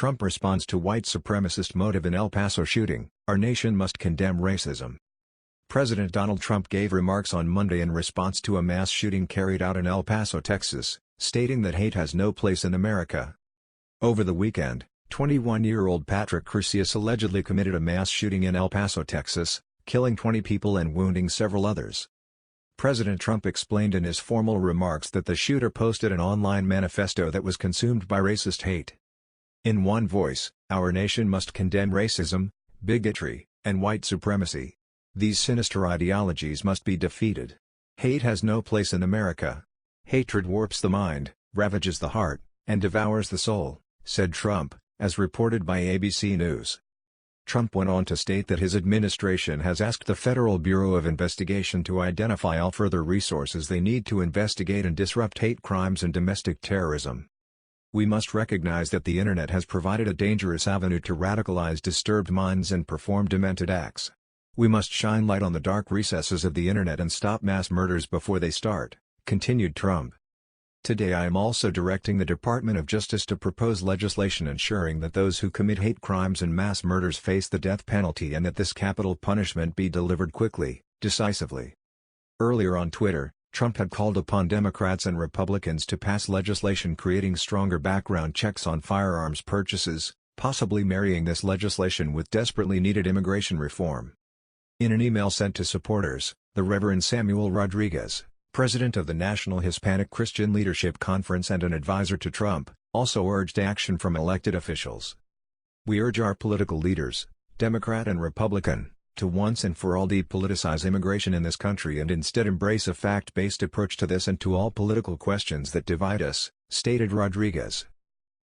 Trump responds to white supremacist motive in El Paso shooting, "Our nation must condemn racism." President Donald Trump gave remarks on Monday in response to a mass shooting carried out in El Paso, Texas, stating that hate has no place in America. Over the weekend, 21-year-old Patrick Crusius allegedly committed a mass shooting in El Paso, Texas, killing 20 people and wounding several others. President Trump explained in his formal remarks that the shooter posted an online manifesto that was consumed by racist hate. In one voice, "Our nation must condemn racism, bigotry, and white supremacy. These sinister ideologies must be defeated. Hate has no place in America. Hatred warps the mind, ravages the heart, and devours the soul," said Trump, as reported by ABC News. Trump went on to state that his administration has asked the Federal Bureau of Investigation to identify all further resources they need to investigate and disrupt hate crimes and domestic terrorism. "We must recognize that the Internet has provided a dangerous avenue to radicalize disturbed minds and perform demented acts. We must shine light on the dark recesses of the Internet and stop mass murders before they start," continued Trump. "Today I am also directing the Department of Justice to propose legislation ensuring that those who commit hate crimes and mass murders face the death penalty and that this capital punishment be delivered quickly, decisively." Earlier on Twitter, Trump had called upon Democrats and Republicans to pass legislation creating stronger background checks on firearms purchases, possibly marrying this legislation with desperately needed immigration reform. In an email sent to supporters, the Reverend Samuel Rodriguez, president of the National Hispanic Christian Leadership Conference and an advisor to Trump, also urged action from elected officials. "We urge our political leaders, Democrat and Republican, to once and for all depoliticize immigration in this country and instead embrace a fact-based approach to this and to all political questions that divide us," stated Rodriguez.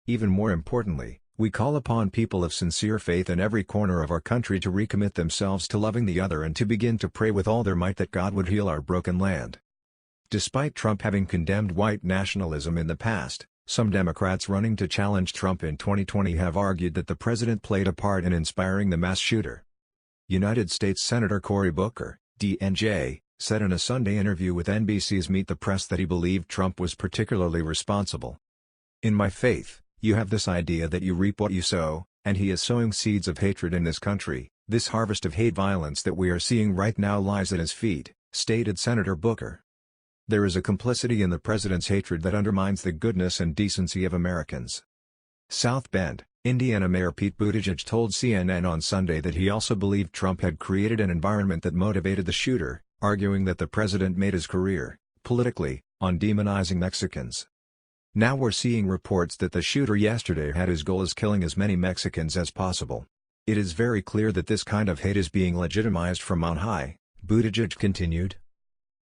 "Even more importantly, we call upon people of sincere faith in every corner of our country to recommit themselves to loving the other and to begin to pray with all their might that God would heal our broken land." Despite Trump having condemned white nationalism in the past, some Democrats running to challenge Trump in 2020 have argued that the president played a part in inspiring the mass shooter. United States Senator Cory Booker, DNJ, said in a Sunday interview with NBC's Meet the Press that he believed Trump was particularly responsible. "In my faith, you have this idea that you reap what you sow, and he is sowing seeds of hatred in this country. This harvest of hate violence that we are seeing right now lies at his feet," stated Senator Booker. "There is a complicity in the president's hatred that undermines the goodness and decency of Americans." South Bend, Indiana Mayor Pete Buttigieg told CNN on Sunday that he also believed Trump had created an environment that motivated the shooter, arguing that the president made his career, politically, on demonizing Mexicans. "Now we're seeing reports that the shooter yesterday had his goal as killing as many Mexicans as possible. It is very clear that this kind of hate is being legitimized from on high," Buttigieg continued.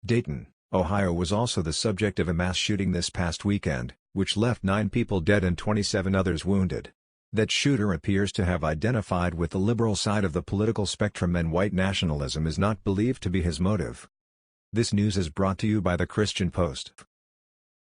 Dayton, Ohio was also the subject of a mass shooting this past weekend, which left 9 people dead and 27 others wounded. That shooter appears to have identified with the liberal side of the political spectrum and white nationalism is not believed to be his motive. This news is brought to you by the Christian Post.